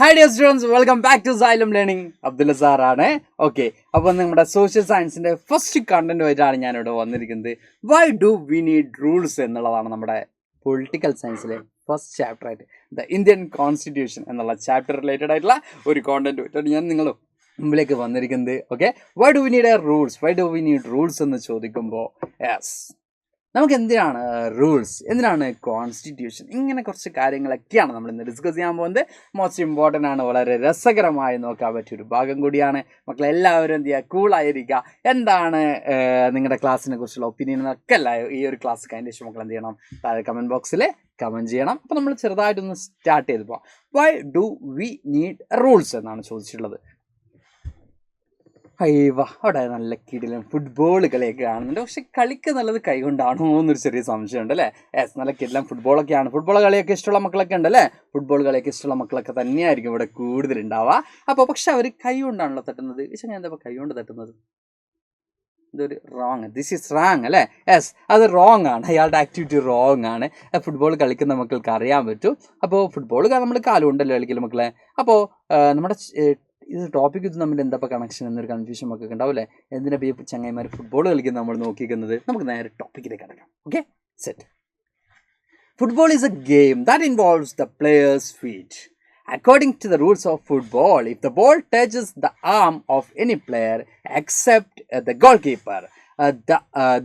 Hi dear students, welcome back to Xylem learning. Abdulla സാറാണ്. Okay, അപ്പോൾ നമ്മുടെ സോഷ്യൽ സയൻസിൻ്റെ ഫസ്റ്റ് കണ്ടന്റുമായിട്ടാണ് ഞാനിവിടെ വന്നിരിക്കുന്നത്. Why do we need rules എന്നുള്ളതാണ് നമ്മുടെ പൊളിറ്റിക്കൽ സയൻസിലെ ഫസ്റ്റ് ചാപ്റ്റർ ആയിട്ട് ദ ഇന്ത്യൻ കോൺസ്റ്റിറ്റ്യൂഷൻ എന്നുള്ള ചാപ്റ്റർ റിലേറ്റഡ് ആയിട്ടുള്ള ഒരു കോണ്ടന്റുമായിട്ടാണ് ഞാൻ നിങ്ങൾ മുമ്പിലേക്ക് വന്നിരിക്കുന്നത്. Okay, why do we need why do we need rules എന്ന് ചോദിക്കുമ്പോൾ യെസ്, നമുക്ക് എന്തിനാണ് റൂൾസ്, എന്തിനാണ് കോൺസ്റ്റിറ്റ്യൂഷൻ, ഇങ്ങനെ കുറച്ച് കാര്യങ്ങളൊക്കെയാണ് നമ്മൾ ഇന്ന് ഡിസ്കസ് ചെയ്യാൻ പോകുന്നത്. മോസ്റ്റ് ഇമ്പോർട്ടൻ്റ് ആണ്, വളരെ രസകരമായി നോക്കാൻ പറ്റിയൊരു ഭാഗം കൂടിയാണ്. മക്കളെല്ലാവരും എന്ത് ചെയ്യുക, കൂളായിരിക്കുക. എന്താണ് നിങ്ങളുടെ ക്ലാസ്സിനെ കുറിച്ചുള്ള ഒപ്പീനിയൻ ഒക്കെ അല്ല ഈ ഒരു ക്ലാസ് കഴിഞ്ഞ ശേഷം മക്കൾ എന്ത് ചെയ്യണം, താഴെ കമൻറ്റ് ബോക്സിൽ കമൻറ്റ് ചെയ്യണം. അപ്പോൾ നമ്മൾ ചെറുതായിട്ടൊന്ന് സ്റ്റാർട്ട് ചെയ്ത് പോകാം. Why do we need rules എന്നാണ് ചോദിച്ചിട്ടുള്ളത്. അവിടെ നല്ല കിടിലൻ ഫുട്ബോൾ കളിയൊക്കെ കാണുന്നുണ്ട്. പക്ഷെ കളിക്കുന്നുള്ളത് കൈകൊണ്ടാണോ എന്നൊരു ചെറിയ സംശയമുണ്ട് അല്ലേ. യെസ്, നല്ല കിടിലൻ ഫുട്ബോളൊക്കെയാണ്. ഫുട്ബോൾ കളിയൊക്കെ ഇഷ്ടമുള്ള മക്കളൊക്കെ ഉണ്ട് അല്ലേ. ഫുട്ബോൾ കളിയൊക്കെ ഇഷ്ടമുള്ള മക്കളൊക്കെ തന്നെയായിരിക്കും ഇവിടെ കൂടുതലുണ്ടാവുക. അപ്പോൾ പക്ഷെ അവർ കൈ കൊണ്ടാണല്ലോ തട്ടുന്നത്. പക്ഷെ ഞാൻ എന്താ കൈ കൊണ്ട് തട്ടുന്നത്, ഇതൊരു റോങ്, ദിസ് ഈസ് റാങ് അല്ലേ. യെസ്, അത് റോങ് ആണ്, അയാളുടെ ആക്ടിവിറ്റി റോങ് ആണ്. ഫുട്ബോൾ കളിക്കുന്ന മക്കൾക്ക് അറിയാൻ പറ്റും. അപ്പോൾ ഫുട്ബോൾ നമ്മൾ കാലുകൊണ്ടല്ലോ കളിക്കല് മക്കളെ. അപ്പോൾ നമ്മുടെ ഇത് ടോപ്പിക്ക് ഇത് തമ്മിൽ എന്താ കണക്ഷൻ എന്നൊരു കൺഫ്യൂഷൻ ഒക്കെ ഉണ്ടാവില്ലേ. എന്തിനാ ഈ ചങ്ങായിമാർ ഫുട്ബോൾ കളിക്കുന്നത് നമ്മൾ നോക്കിക്കുന്നത്. നമുക്ക് നേരെ ടോപ്പിക്കിലേക്ക് കിടക്കാം. Okay, set. Football is A game that involves the players feet. According to the rules of football, if the ball touches the arm of any player except the goalkeeper,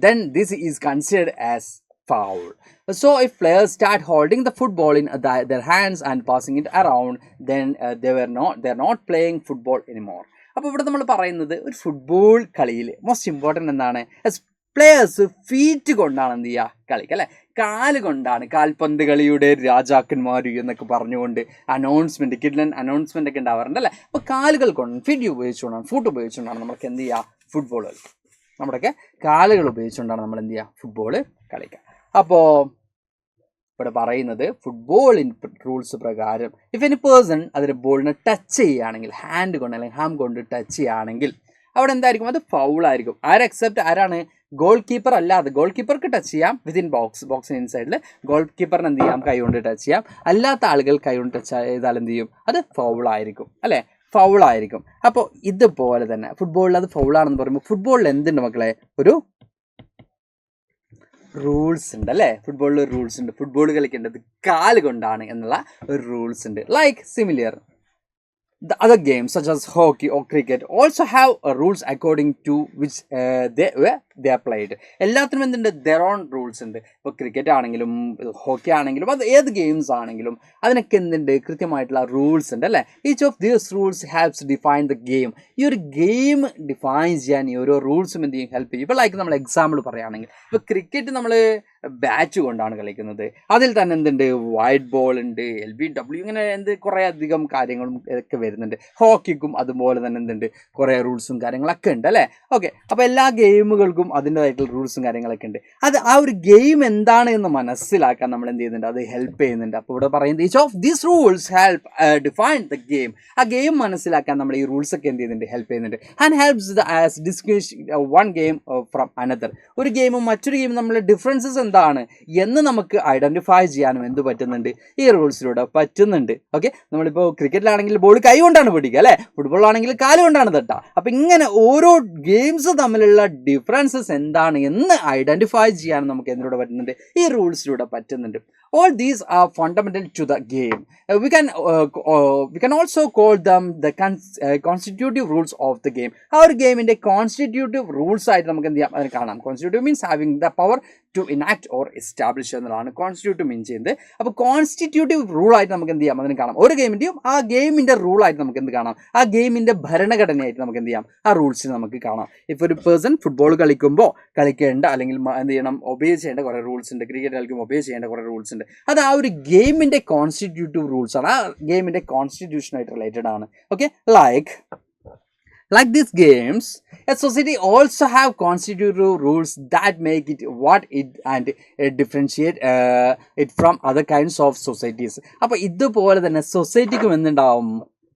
then this is considered as foul. So if players start holding the football in their hands and passing it around, then they're not playing football anymore. അപ്പോൾ ഇവിടെ നമ്മൾ പറയുന്നത് ഒരു football കളിയിൽ most important എന്താണ്, players feet കൊണ്ടാണ് എന്ത് ചെയ്യുക, കളിക്കുക അല്ലേ. കാല് കൊണ്ടാണ്, കാൽപന്ത് കളിയുടെ രാജാക്കന്മാർ എന്നൊക്കെ പറഞ്ഞുകൊണ്ട് അനൗൺസ്മെൻറ്റ്, കിഡ്ലൻ അനൗൺസ്മെൻ്റ് ഒക്കെ ഉണ്ടാവാറുണ്ട് അല്ലേ. അപ്പോൾ കാലുകൾ കൊണ്ട് ഫീറ്റ് ഉപയോഗിച്ചുകൊണ്ടാണ്, ഫുട്ട് ഉപയോഗിച്ചുകൊണ്ടാണ് നമ്മൾക്ക് എന്ത് ചെയ്യുക, ഫുട്ബോൾ കളിക്കുക. നമ്മുടെയൊക്കെ കാലുകൾ ഉപയോഗിച്ചുകൊണ്ടാണ് നമ്മൾ എന്ത് ചെയ്യുക, ഫുട്ബോൾ കളിക്കുക. അപ്പോൾ ഇവിടെ പറയുന്നത് ഫുട്ബോളിൻ റൂൾസ് പ്രകാരം ഇഫ് എനി പേഴ്സൺ അതിൽ ബോളിനെ ടച്ച് ചെയ്യുകയാണെങ്കിൽ, ഹാൻഡ് കൊണ്ട് അല്ലെങ്കിൽ ഹാം കൊണ്ട് ടച്ച് ചെയ്യുകയാണെങ്കിൽ അവിടെ എന്തായിരിക്കും, അത് ഫൗളായിരിക്കും. ആരാണ്, ഗോൾ കീപ്പർ അല്ലാതെ. ഗോൾ കീപ്പർക്ക് ടച്ച് ചെയ്യാം വിതിൻ ബോക്സിന് ഇൻസൈഡിൽ. ഗോൾ കീപ്പറിന് എന്ത് ചെയ്യാം, കൈ കൊണ്ട് ടച്ച് ചെയ്യാം. അല്ലാത്ത ആളുകൾ കൈ കൊണ്ട് ടച്ച് ചെയ്താൽ എന്ത് ചെയ്യും, അത് ഫൗളായിരിക്കും അല്ലേ, ഫൗളായിരിക്കും. അപ്പോൾ ഇതുപോലെ തന്നെ ഫുട്ബോളിൽ അത് ഫൗളാണെന്ന് പറയുമ്പോൾ ഫുട്ബോളിൽ എന്തുണ്ട് മക്കളെ, ഒരു റൂൾസ് ഉണ്ട് അല്ലേ. ഫുട്ബോളിൽ ഒരു റൂൾസ് ഉണ്ട്. ഫുട്ബോൾ കളിക്കേണ്ടത് കാല് കൊണ്ടാണ് എന്നുള്ള ഒരു റൂൾസ് ഉണ്ട്. Like similar the other games such as hockey or cricket also have rules according to which they are played. എല്ലാത്തിനും എന്തുണ്ട്, their own rules ഉണ്ട്. ഇപ്പോൾ ക്രിക്കറ്റ് ആണെങ്കിലും ഹോക്കി ആണെങ്കിലും അത് ഏത് ഗെയിംസ് ആണെങ്കിലും അതിനൊക്കെ എന്തുണ്ട്, കൃത്യമായിട്ടുള്ള റൂൾസ് ഉണ്ട് അല്ലേ. Each of these rules helps define the game. ഈ ഒരു ഗെയിം ഡിഫൈൻ ചെയ്യാൻ ഈ ഓരോ റൂൾസും എന്ത് ചെയ്യും, ഹെൽപ്പ് ചെയ്യും. ഇപ്പോൾ ലൈക്ക് നമ്മൾ എക്സാമ്പിൾ പറയുകയാണെങ്കിൽ, ഇപ്പോൾ ക്രിക്കറ്റ് നമ്മൾ ബാറ്റ് കൊണ്ടാണ് കളിക്കുന്നത്. അതിൽ തന്നെ എന്തുണ്ട്, വൈറ്റ് ബോൾ ഉണ്ട്, LBW, ഇങ്ങനെ കുറേ അധികം കാര്യങ്ങളും ഒക്കെ വരുന്നുണ്ട്. ഹോക്കിക്കും അതുപോലെ തന്നെ എന്തുണ്ട്, കുറേ റൂൾസും കാര്യങ്ങളൊക്കെ ഉണ്ട് അല്ലേ. ഓക്കെ, അപ്പോൾ എല്ലാ ഗെയിമുകൾക്കും അതിൻ്റെതായിട്ടുള്ള റൂൾസും കാര്യങ്ങളൊക്കെ ഉണ്ട്. അത് ആ ഒരു ഗെയിം എന്താണ് എന്ന് മനസ്സിലാക്കാൻ നമ്മൾ എന്ത് ചെയ്യുന്നുണ്ട്, അത് ഹെൽപ്പ് ചെയ്യുന്നുണ്ട്. അപ്പോൾ ഇവിടെ പറയുന്നത് each of these rules help define the game. ആ ഗെയിം മനസ്സിലാക്കാൻ നമ്മൾ ഈ റൂൾസ് ഒക്കെ എന്ത് ചെയ്യുന്നുണ്ട്, ഹെൽപ്പ് ചെയ്യുന്നുണ്ട്. And helps as distinguish one game from another. ഒരു ഗെയിമും മറ്റൊരു ഗെയിമും തമ്മിലുള്ള ഡിഫറൻസസ് എന്താണ് എന്ന് നമുക്ക് ഐഡൻറ്റിഫൈ ചെയ്യാനും എന്ത് പറ്റുന്നുണ്ട്, ഈ റൂൾസിലൂടെ പറ്റുന്നുണ്ട്. ഓക്കെ, നമ്മളിപ്പോൾ ക്രിക്കറ്റിലാണെങ്കിൽ ബോൾ കൈ കൊണ്ടാണ് പിടിക്കുക അല്ലേ, ഫുട്ബോളാണെങ്കിൽ കാല് കൊണ്ടാണ് തട്ടുക. അപ്പം ഇങ്ങനെ ഓരോ ഗെയിംസ് തമ്മിലുള്ള ഡിഫറൻസസ് എന്താണ് എന്ന് ഐഡൻറ്റിഫൈ ചെയ്യാനും നമുക്ക് എന്തിലൂടെ പറ്റുന്നുണ്ട്, ഈ റൂൾസിലൂടെ പറ്റുന്നുണ്ട്. All these are fundamental to the game. We can also call them the constitutive rules of the game. Our game in the constitutive rules ആയിട്ട് നമുക്ക് എന്ത് ചെയ്യാം, അതിന് കാണാം. Constitutive means having the power to enact or establish എന്നതാണ് constitutive മീൻ ചെയ്യുന്നത്. അപ്പോൾ constitutive rule ആയിട്ട് നമുക്ക് എന്ത് ചെയ്യാം, അതിന് കാണാം. ഒരു ഗെയിമിൻ്റെയും ആ ഗെയിമിൻ്റെ റൂളായിട്ട് നമുക്ക് എന്ത് കാണാം, ആ ഗെയിമിൻ്റെ ഭരണഘടനയായിട്ട് നമുക്ക് എന്ത് ചെയ്യാം, ആ റൂൾസിന് നമുക്ക് കാണാം. ഇപ്പോൾ ഒരു പേഴ്സൺ ഫുട്ബോൾ കളിക്കുമ്പോൾ കളിക്കേണ്ട അല്ലെങ്കിൽ എന്ത് ചെയ്യണം, ഒബേ ചെയ്യേണ്ട കുറേ റൂൾസ് ഉണ്ട്. ക്രിക്കറ്റ് കളിക്കുമ്പോൾ ഒബേ ചെയ്യേണ്ട കുറേ റൂൾസ് ഉണ്ട്. അത് ആ ഒരു ഗെയിമിൻ്റെ കോൺസ്റ്റിറ്റ്യൂട്ടീവ് റൂൾസ് ആണ്, ആ ഗെയിമിൻ്റെ കോൺസ്റ്റിറ്റ്യൂഷനായിട്ട് റിലേറ്റഡ് ആണ്. Okay, like these games, a society also have constitutive rules that make it what it and differentiate it from other kinds of societies. അപ്പോൾ ഇതുപോലെ തന്നെ സൊസൈറ്റിക്കും എന്തുണ്ടാവും,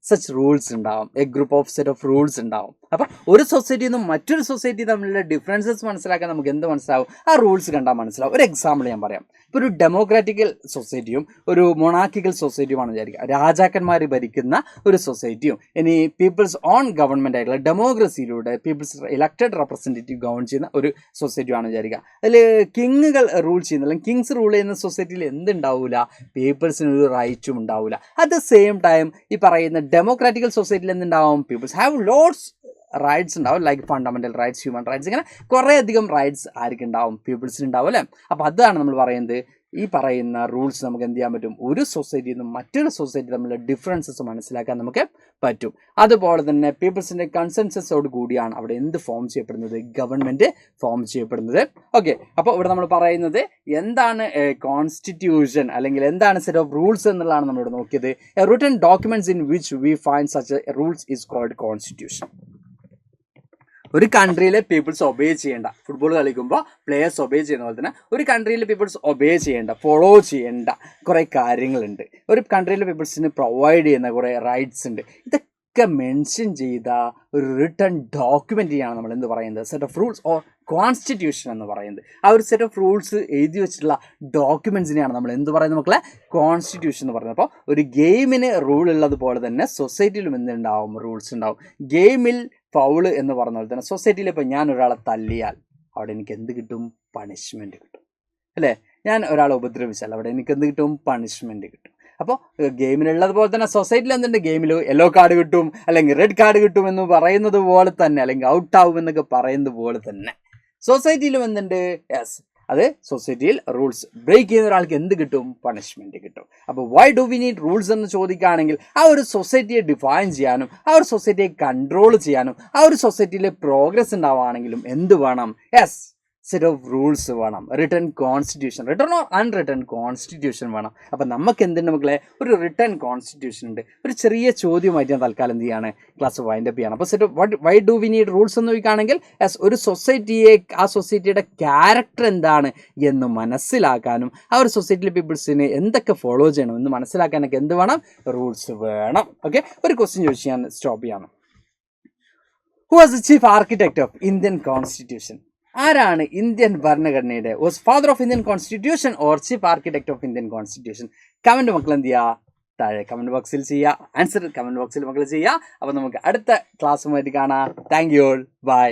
സച്ച് റൂൾസ് ഉണ്ടാവും, A group of set of rules ഉണ്ടാവും. അപ്പോൾ ഒരു സൊസൈറ്റിയിൽ നിന്നും മറ്റൊരു സൊസൈറ്റി തമ്മിലുള്ള ഡിഫറൻസസ് മനസ്സിലാക്കാൻ നമുക്ക് എന്ത് മനസ്സിലാവും? ആ റൂൾസ് കണ്ടാൽ മനസ്സിലാവും. ഒരു എക്സാമ്പിൾ ഞാൻ പറയാം. ഇപ്പോൾ ഒരു ഡെമോക്രാറ്റിക്കൽ സൊസൈറ്റിയും ഒരു മൊണാർക്കിക്കൽ സൊസൈറ്റിയുമാണ് വിചാരിക്കുക. രാജാക്കന്മാർ ഭരിക്കുന്ന ഒരു സൊസൈറ്റിയും ഇനി പീപ്പിൾസ് ഓൺ ഗവൺമെൻറ് ആയിട്ടുള്ള ഡെമോക്രസിയിലൂടെ പീപ്പിൾസ് ഇലക്റ്റഡ് റെപ്രസെൻറ്റേറ്റീവ് ഗവൺ ചെയ്യുന്ന ഒരു സൊസൈറ്റിയാണ് വിചാരിക്കുക. അതിൽ കിങ്ങുകൾ റൂൾ ചെയ്യുന്ന അല്ലെങ്കിൽ കിങ്സ് റൂൾ ചെയ്യുന്ന സൊസൈറ്റിയിൽ എന്തുണ്ടാവില്ല? പീപ്പിൾസിന് ഒരു റൈറ്റും ഉണ്ടാവില്ല. അറ്റ് ദ സെയിം ടൈം ഈ പറയുന്ന ഡെമോക്രാറ്റിക്കൽ സൊസൈറ്റിയിൽ എന്തുണ്ടാവും? പീപ്പിൾസ് ഹാവ് ലോട്ട്സ് റൈറ്റ്സ് ഉണ്ടാവും, like fundamental rights, human rights, ഇങ്ങനെ കുറേ അധികം റൈറ്റ്സ് ആർക്കും ഉണ്ടാവും? പീപ്പിൾസിന് ഉണ്ടാവും അല്ലേ? അപ്പോൾ അതാണ് നമ്മൾ പറയുന്നത്. ഈ പറയുന്ന റൂൾസ് നമുക്ക് എന്ത് ചെയ്യാൻ പറ്റും? ഒരു സൊസൈറ്റിയിൽ നിന്നും മറ്റൊരു സൊസൈറ്റി തമ്മിലുള്ള ഡിഫറൻസസ് മനസ്സിലാക്കാൻ നമുക്ക് പറ്റും. അതുപോലെ തന്നെ പീപ്പിൾസിൻ്റെ കൺസെൻസസോട് കൂടിയാണ് അവിടെ എന്ത് ഫോം ചെയ്യപ്പെടുന്നത്? ഗവൺമെൻറ് ഫോം ചെയ്യപ്പെടുന്നത്. ഓക്കെ, അപ്പോൾ ഇവിടെ നമ്മൾ പറയുന്നത് എന്താണ് കോൺസ്റ്റിറ്റ്യൂഷൻ അല്ലെങ്കിൽ എന്താണ് സെറ്റ് ഓഫ് റൂൾസ് എന്നുള്ളതാണ് നമ്മളിവിടെ നോക്കിയത്. Written documents in which we find such rules is called constitution. ഒരു കൺട്രിയിലെ പീപ്പിൾസ് ഒബേ ചെയ്യേണ്ട, ഫുട്ബോൾ കളിക്കുമ്പോൾ പ്ലേയേഴ്സ് ഒബേ ചെയ്യുന്ന പോലെ തന്നെ ഒരു കൺട്രിയിലെ പീപ്പിൾസ് ഒബേ ചെയ്യേണ്ട, ഫോളോ ചെയ്യേണ്ട കുറേ കാര്യങ്ങളുണ്ട്. ഒരു കൺട്രിയിലെ പീപ്പിൾസിന് പ്രൊവൈഡ് ചെയ്യുന്ന കുറേ റൈറ്റ്സ് ഉണ്ട്. ഇതൊക്കെ മെൻഷൻ ചെയ്ത ഒരു റിട്ടൺ ഡോക്യുമെൻ്റെയാണ് നമ്മൾ എന്ത് പറയുന്നത്? Set of rules or constitution എന്ന് പറയുന്നത്. ആ ഒരു സെറ്റ് ഓഫ് റൂൾസ് എഴുതി വെച്ചിട്ടുള്ള ഡോക്യുമെൻറ്റ്സിനെയാണ് നമ്മൾ എന്ത് പറയുന്നത് മക്കളെ? കോൺസ്റ്റിറ്റ്യൂഷൻ എന്ന് പറയുന്നത്. അപ്പോൾ ഒരു ഗെയിമിന് റൂൾ ഉള്ളതുപോലെ തന്നെ സൊസൈറ്റിയിലും എന്തുണ്ടാവും? റൂൾസ് ഉണ്ടാവും. ഗെയിമിൽ ഫൗള് എന്ന് പറഞ്ഞ പോലെ തന്നെ സൊസൈറ്റിയിൽ ഇപ്പോൾ ഞാൻ ഒരാളെ തല്ലിയാൽ അവിടെ എനിക്ക് എന്ത് കിട്ടും? പണിഷ്മെൻറ്റ് കിട്ടും അല്ലേ? ഞാൻ ഒരാളെ ഉപദ്രവിച്ചാൽ അവിടെ എനിക്ക് എന്ത് കിട്ടും? പണിഷ്മെൻറ്റ് കിട്ടും. അപ്പോൾ ഗെയിമിലുള്ളതുപോലെ തന്നെ സൊസൈറ്റിയിൽ എന്തുണ്ട്? ഗെയിമിൽ യെല്ലോ കാർഡ് കിട്ടും അല്ലെങ്കിൽ റെഡ് കാർഡ് കിട്ടും എന്ന് പറയുന്നത് പോലെ തന്നെ, അല്ലെങ്കിൽ ഔട്ട് ആവും എന്നൊക്കെ പറയുന്നത് പോലെ തന്നെ സൊസൈറ്റിയിലും എന്തുണ്ട്? യെസ്, അത് സൊസൈറ്റിയിൽ റൂൾസ് ബ്രേക്ക് ചെയ്യുന്ന ഒരാൾക്ക് എന്ത് കിട്ടും? പണിഷ്മെൻറ്റ് കിട്ടും. അപ്പോൾ why do we need rules എന്ന് ചോദിക്കുകയാണെങ്കിൽ ആ ഒരു സൊസൈറ്റിയെ ഡിഫൈൻ ചെയ്യാനും ആ ഒരു സൊസൈറ്റിയെ കൺട്രോൾ ചെയ്യാനും ആ ഒരു സൊസൈറ്റിയിൽ പ്രോഗ്രസ് ഉണ്ടാവുകയാണെങ്കിലും എന്ത് വേണം? യെസ്, സെറ്റ് ഓഫ് റൂൾസ് വേണം. Written constitution, written or unwritten constitution വേണം. അപ്പം നമുക്ക് എന്തുണ്ട് മക്കളെ? ഒരു റിട്ടൺ കോൺസ്റ്റിറ്റ്യൂഷൻ ഉണ്ട്. ഒരു ചെറിയ ചോദ്യമായിട്ട് ഞാൻ തൽക്കാലം എന്ത് ചെയ്യാണ്? ക്ലാസ് വൈൻഡപ്പ് ചെയ്യണം. അപ്പോൾ set of why do we need rules എന്ന് ചോദിക്കുകയാണെങ്കിൽ യെസ്, ഒരു സൊസൈറ്റിയെ ആ സൊസൈറ്റിയുടെ ക്യാരക്ടർ എന്താണ് എന്ന് മനസ്സിലാക്കാനും ആ ഒരു സൊസൈറ്റിയിലെ പീപ്പിൾസിന് എന്തൊക്കെ ഫോളോ ചെയ്യണം എന്ന് മനസ്സിലാക്കാനൊക്കെ എന്ത് വേണം? റൂൾസ് വേണം. ഓക്കെ, ഒരു ക്വസ്റ്റ്യൻ ചോദിച്ച് ഞാൻ സ്റ്റോപ്പ് ചെയ്യാണ്. Who was the chief architect of Indian constitution? ആരാണ് ഇന്ത്യൻ ഭരണഘടനയുടെ was father of Indian constitution or chief architect of Indian constitution? Comment മക്കൾ എന്ത് ചെയ്യുക? താഴെ കമൻറ്റ് ബോക്സിൽ ചെയ്യുക. ആൻസർ കമൻറ്റ് ബോക്സിൽ മക്കൾ ചെയ്യുക. അപ്പോൾ നമുക്ക് അടുത്ത ക്ലാസ്സുമായിട്ട് കാണാം. Thank you all. ബൈ.